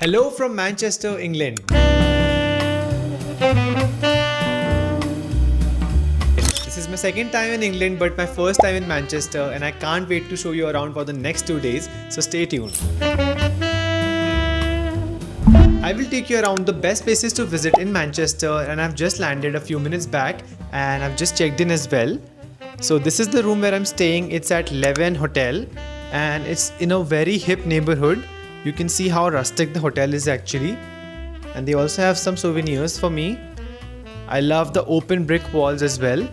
Hello from Manchester, England. This is my second time in England, but my first time in Manchester, and I can't wait to show you around for the next 2 days, so stay tuned. I will take you around the best places to visit in Manchester, and I've just landed a few minutes back and I've just checked in as well. So this is the room where I'm staying. It's at Leven Hotel and it's in a very hip neighborhood. You can see how rustic the hotel is actually, and they also have some souvenirs for me. I love the open brick walls as well.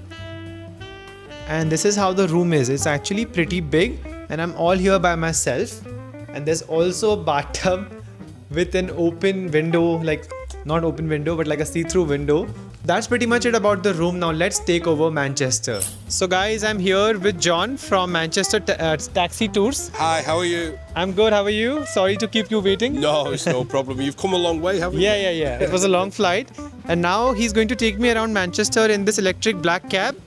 And this is how the room is. It's actually pretty big and I'm all here by myself, and there's also a bathtub with an open window, like not open window but like a see-through window. That's pretty much it about the room. Now let's take over Manchester. So guys, I'm here with John from Manchester Taxi Tours. Hi, how are you? I'm good, how are you? Sorry to keep you waiting. No, it's no problem. You've come a long way, haven't you? Yeah. It was a long flight. And now he's going to take me around Manchester in this electric black cab.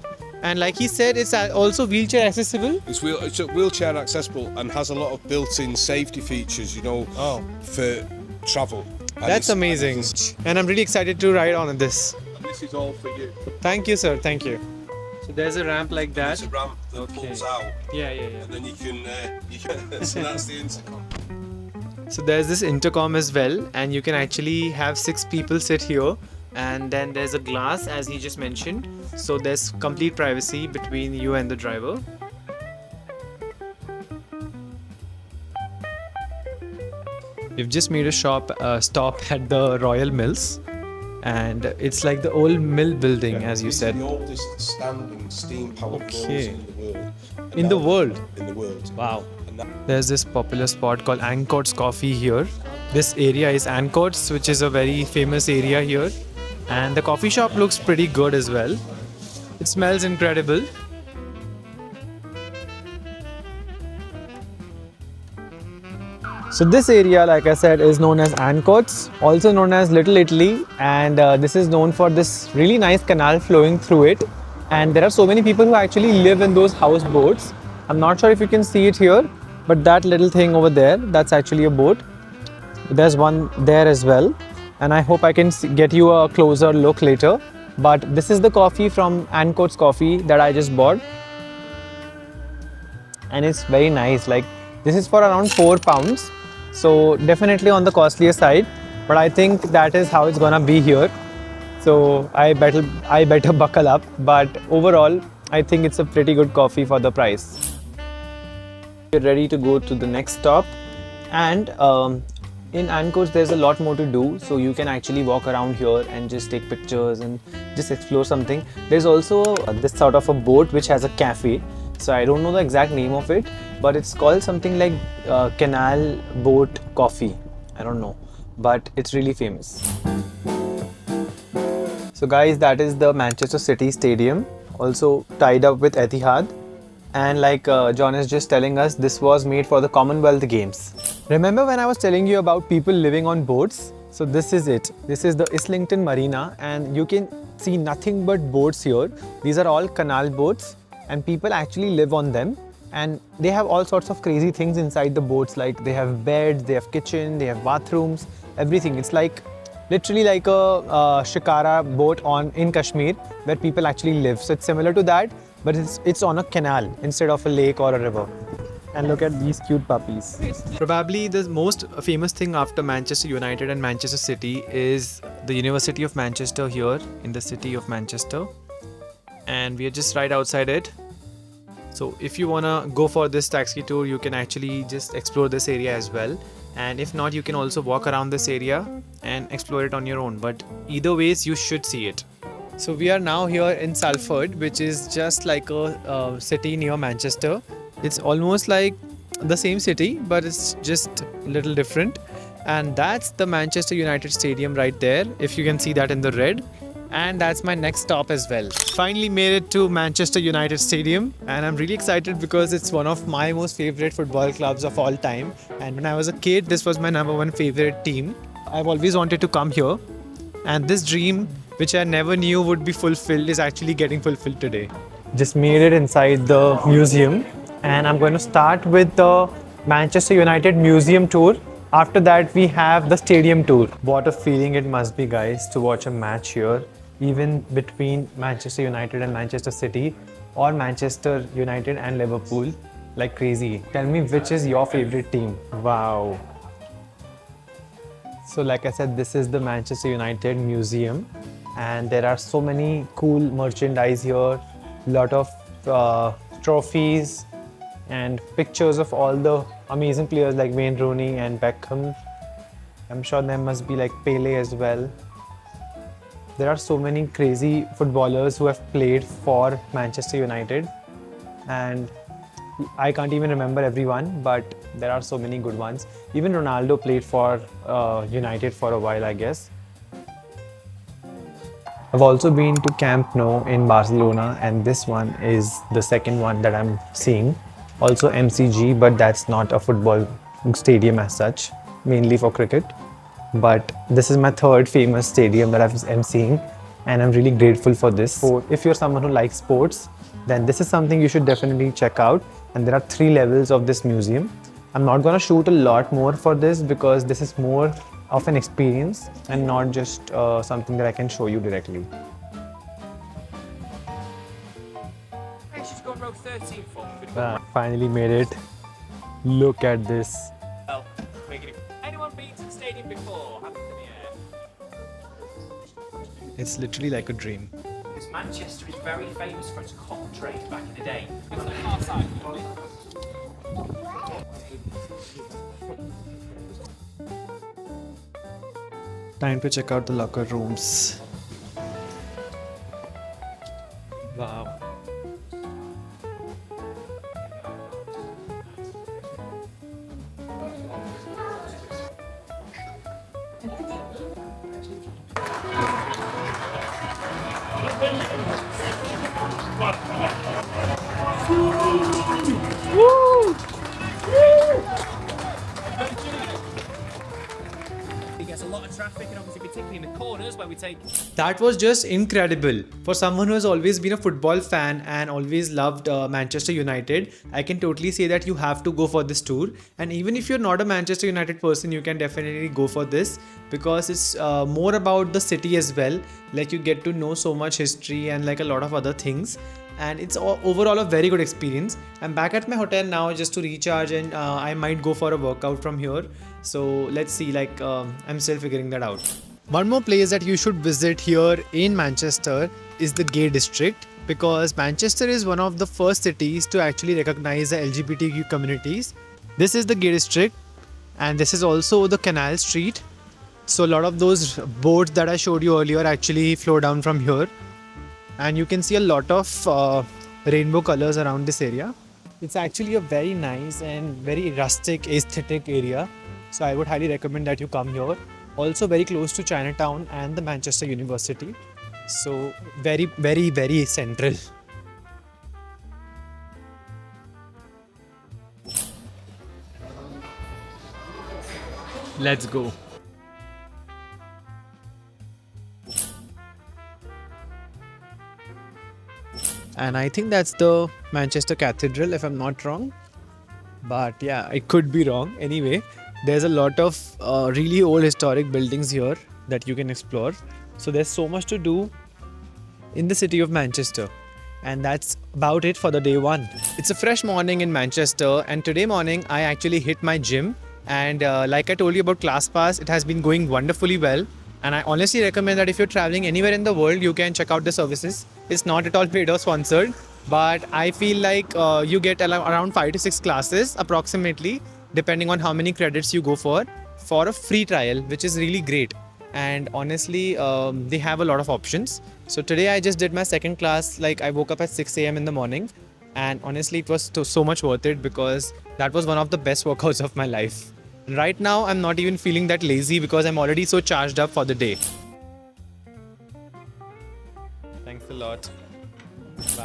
And like he said, it's also wheelchair accessible. It's wheelchair accessible and has a lot of built-in safety features, for travel. And That's amazing. And I'm really excited to ride on this. And this is all for you. Thank you, sir. Thank you. So there's a ramp like that. There's a ramp that pulls out. Yeah. And then you can so that's the intercom. So there's this intercom as well, and you can actually have 6 people sit here. And then there's a glass, as he just mentioned, so there's complete privacy between you and the driver. We've just made a stop at the Royal Mills, and it's like the old mill building, as you said. It's the oldest standing steam-powered mills in the world. In the world? In the world. Wow. There's this popular spot called Ancoats Coffee here. This area is Ancoats, which is a very famous area here. And the coffee shop looks pretty good as well. It smells incredible. So this area, like I said, is known as Ancoats, also known as Little Italy, and this is known for this really nice canal flowing through it. And there are so many people who actually live in those houseboats. I'm not sure if you can see it here, but that little thing over there, that's actually a boat. There's one there as well. And I hope I can get you a closer look later. But this is the coffee from Ancoats Coffee that I just bought. And it's very nice. Like, this is for around £4. So definitely on the costlier side. But I think that is how it's gonna be here. So I better buckle up. But overall, I think it's a pretty good coffee for the price. We're ready to go to the next stop. And in Ancoats, there's a lot more to do, so you can actually walk around here and just take pictures and just explore something. There's also this sort of a boat which has a cafe. So I don't know the exact name of it, but it's called something like Canal Boat Coffee. I don't know, but it's really famous. So guys, that is the Manchester City Stadium, also tied up with Etihad. And like John is just telling us, this was made for the Commonwealth Games. Remember when I was telling you about people living on boats? So this is it. This is the Islington Marina, and you can see nothing but boats here. These are all canal boats and people actually live on them. And they have all sorts of crazy things inside the boats, like they have beds, they have kitchen, they have bathrooms, everything. It's like literally like a shikara boat in Kashmir where people actually live. So it's similar to that, but it's on a canal instead of a lake or a river. And look at these cute puppies. Probably the most famous thing after Manchester United and Manchester City is the University of Manchester here in the city of Manchester. And we are just right outside it. So if you wanna go for this taxi tour, you can actually just explore this area as well. And if not, you can also walk around this area and explore it on your own. But either ways, you should see it. So we are now here in Salford, which is just like a city near Manchester. It's almost like the same city, but it's just a little different. And that's the Manchester United Stadium right there, if you can see that in the red. And that's my next stop as well. Finally made it to Manchester United Stadium, and I'm really excited because it's one of my most favorite football clubs of all time. And when I was a kid, this was my #1 favorite team. I've always wanted to come here, and this dream, which I never knew would be fulfilled, is actually getting fulfilled today. Just made it inside the museum, and I'm going to start with the Manchester United Museum tour. After that, we have the stadium tour. What a feeling it must be, guys, to watch a match here, even between Manchester United and Manchester City, or Manchester United and Liverpool, like crazy. Tell me, which is your favorite team? Wow. So like I said, this is the Manchester United Museum, and there are so many cool merchandise here, lot of trophies and pictures of all the amazing players like Wayne Rooney and Beckham. I'm sure there must be like Pele as well. There are so many crazy footballers who have played for Manchester United, and I can't even remember everyone, but there are so many good ones. Even Ronaldo played for United for a while, I guess. I've also been to Camp Nou in Barcelona, and this one is the second one that I'm seeing. Also MCG, but that's not a football stadium as such, mainly for cricket. But this is my third famous stadium that I'm seeing, and I'm really grateful for this. So if you're someone who likes sports, then this is something you should definitely check out. And there are 3 levels of this museum. I'm not gonna shoot a lot more for this because this is more of an experience and not just something that I can show you directly. Finally made it. Look at this. Well, anyone been to the stadium before? Have in the air. It's literally like a dream. Because Manchester is very famous for its cotton trade back in the day. It's on the far side. Time to check out the locker rooms. Wow. There's a lot of traffic, and obviously particularly in the corners where we take... That was just incredible. For someone who has always been a football fan and always loved Manchester United, I can totally say that you have to go for this tour. And even if you're not a Manchester United person, you can definitely go for this because it's more about the city as well. Like you get to know so much history and like a lot of other things. And it's overall a very good experience. I'm back at my hotel now just to recharge, and I might go for a workout from here. So let's see, like I'm still figuring that out. One more place that you should visit here in Manchester is the Gay District, because Manchester is one of the first cities to actually recognize the LGBTQ communities. This is the Gay District, and this is also the Canal Street. So a lot of those boats that I showed you earlier actually flow down from here. And you can see a lot of rainbow colors around this area. It's actually a very nice and very rustic aesthetic area. So I would highly recommend that you come here. Also very close to Chinatown and the Manchester University. So very, very, very central. Let's go. And I think that's the Manchester Cathedral, if I'm not wrong. But yeah, I could be wrong. Anyway, there's a lot of really old historic buildings here that you can explore. So there's so much to do in the city of Manchester. And that's about it for the day one. It's a fresh morning in Manchester, and today morning I actually hit my gym. And like I told you about ClassPass, it has been going wonderfully well. And I honestly recommend that if you're traveling anywhere in the world, you can check out the services. It's not at all paid or sponsored, but I feel like you get around 5 to 6 classes approximately, depending on how many credits you go for a free trial, which is really great. And honestly, they have a lot of options. So today I just did my second class. Like I woke up at 6 a.m. in the morning, and honestly, it was so much worth it because that was one of the best workouts of my life. Right now, I'm not even feeling that lazy because I'm already so charged up for the day. Thanks a lot.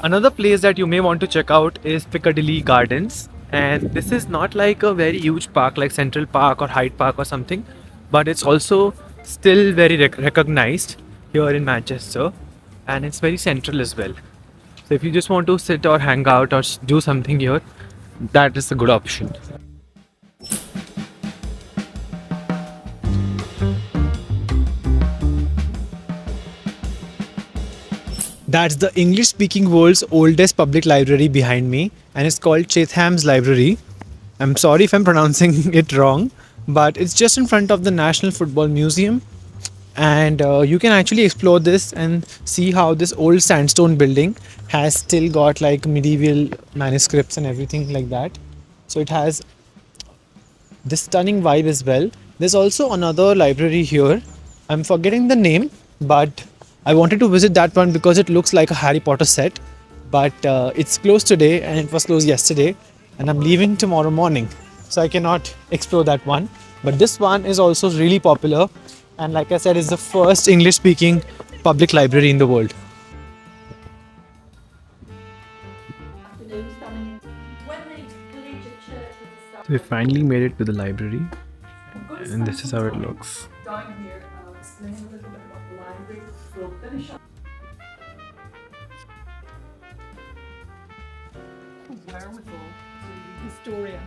Another place that you may want to check out is Piccadilly Gardens. And this is not like a very huge park like Central Park or Hyde Park or something, but it's also still very recognized here in Manchester, and it's very central as well. So if you just want to sit or hang out or do something here, that is a good option. That's the English-speaking world's oldest public library behind me, and it's called Chetham's Library. I'm sorry if I'm pronouncing it wrong, but it's just in front of the National Football Museum, and you can actually explore this and see how this old sandstone building has still got like medieval manuscripts and everything like that. So it has this stunning vibe as well. There's also another library here. I'm forgetting the name, but I wanted to visit that one because it looks like a Harry Potter set. But it's closed today and it was closed yesterday, and I'm leaving tomorrow morning, so I cannot explore that one. But this one is also really popular, and like I said, it's the first English speaking public library in the world. We finally made it to the library, and this is how it looks. Historia.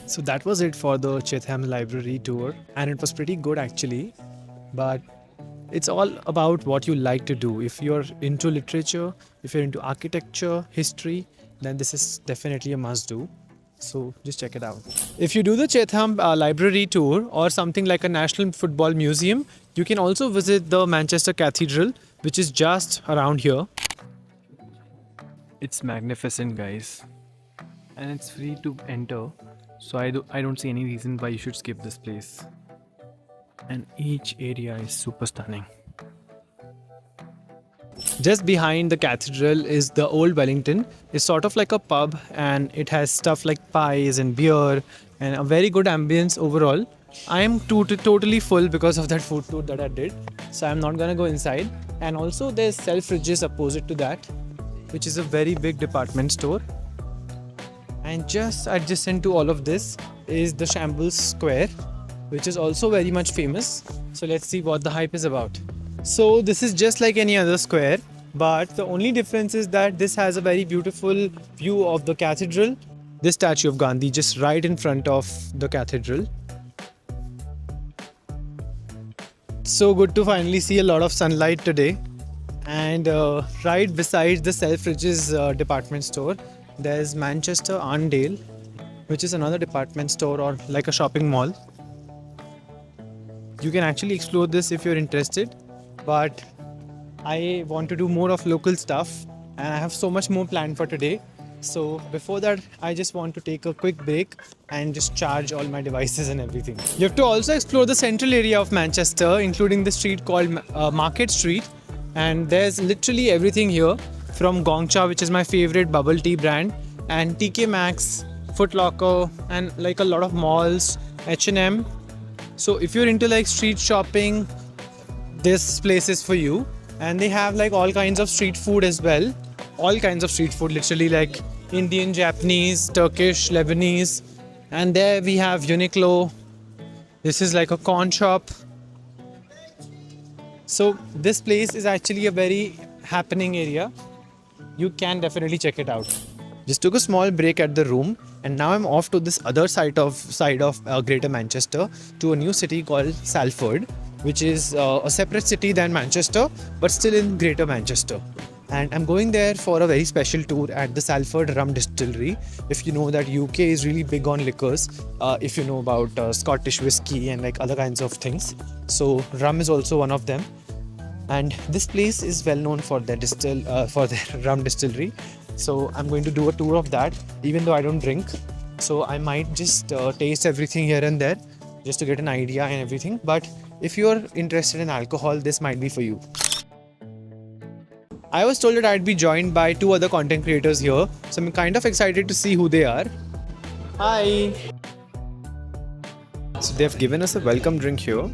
So that was it for the Chetham Library tour, and it was pretty good actually. But it's all about what you like to do. If you're into literature, if you're into architecture, history, then this is definitely a must do. So just check it out. If you do the Chetham Library tour or something like a National Football Museum, you can also visit the Manchester Cathedral, which is just around here. It's magnificent, guys, and it's free to enter. So I don't see any reason why you should skip this place. And each area is super stunning. Just behind the cathedral is the Old Wellington. It's sort of like a pub, and it has stuff like pies and beer and a very good ambience overall. I am totally full because of that food tour that I did, so I'm not gonna go inside. And also there's Selfridges opposite to that, which is a very big department store. And just adjacent to all of this is the Shambles Square, which is also very much famous. So let's see what the hype is about. So this is just like any other square, but the only difference is that this has a very beautiful view of the cathedral. This statue of Gandhi just right in front of the cathedral. So good to finally see a lot of sunlight today. And right beside the Selfridges department store, there's Manchester Arndale, which is another department store or like a shopping mall. You can actually explore this if you're interested, but I want to do more of local stuff, and I have so much more planned for today. So before that, I just want to take a quick break and just charge all my devices and everything. You have to also explore the central area of Manchester, including the street called Market Street, and there's literally everything here, from Gongcha, which is my favorite bubble tea brand, and TK Maxx, Foot Locker, and like a lot of malls, H&M. So if you're into like street shopping, this place is for you. And they have like all kinds of street food as well. All kinds of street food, literally like Indian, Japanese, Turkish, Lebanese. And there we have Uniqlo. This is like a corn shop. So this place is actually a very happening area. You can definitely check it out. Just took a small break at the room, and now I'm off to this other side of Greater Manchester, to a new city called Salford, which is a separate city than Manchester, but still in Greater Manchester. And I'm going there for a very special tour at the Salford Rum Distillery. If you know that UK is really big on liquors, if you know about Scottish whiskey and like other kinds of things, so rum is also one of them. And this place is well known for their rum distillery. So I'm going to do a tour of that, even though I don't drink. So I might just taste everything here and there, just to get an idea and everything. But if you're interested in alcohol, this might be for you. I was told that I'd be joined by two other content creators here, so I'm kind of excited to see who they are. Hi! So they've given us a welcome drink here,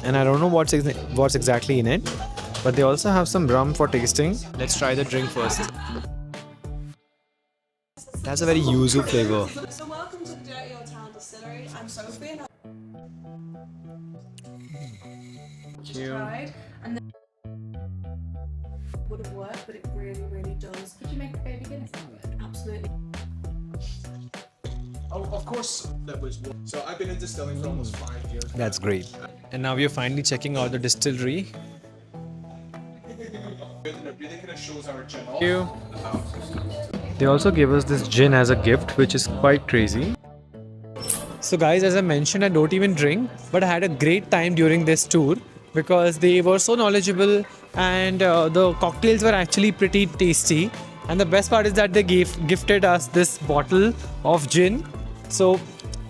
and I don't know what's exactly in it, but they also have some rum for tasting. Let's try the drink first. It has a very yuzu flavor. So welcome to Dirty Old Town Distillery. I'm Sophie and tried, and then would have worked, but it really, really does. Could you make a baby Guinness out of it? Absolutely. Oh, of course, that was one. So I've been in distilling for almost 5 years. That's great. And now we are finally checking out the distillery. It really kind of shows our gin off. Thank you. They also gave us this gin as a gift, which is quite crazy. So guys, as I mentioned, I don't even drink, but I had a great time during this tour because they were so knowledgeable and the cocktails were actually pretty tasty. And the best part is that they gifted us this bottle of gin. So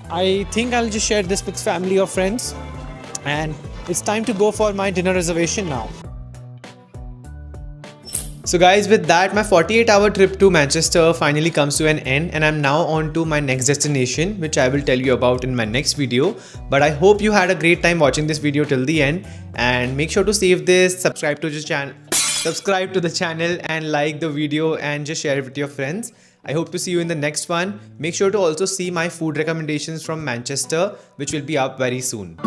I think I'll just share this with family or friends. And it's time to go for my dinner reservation now. So guys, with that, my 48-hour trip to Manchester finally comes to an end and I'm now on to my next destination, which I will tell you about in my next video. But I hope you had a great time watching this video till the end, and make sure to save this, subscribe to the channel and like the video and just share it with your friends. I hope to see you in the next one. Make sure to also see my food recommendations from Manchester, which will be up very soon.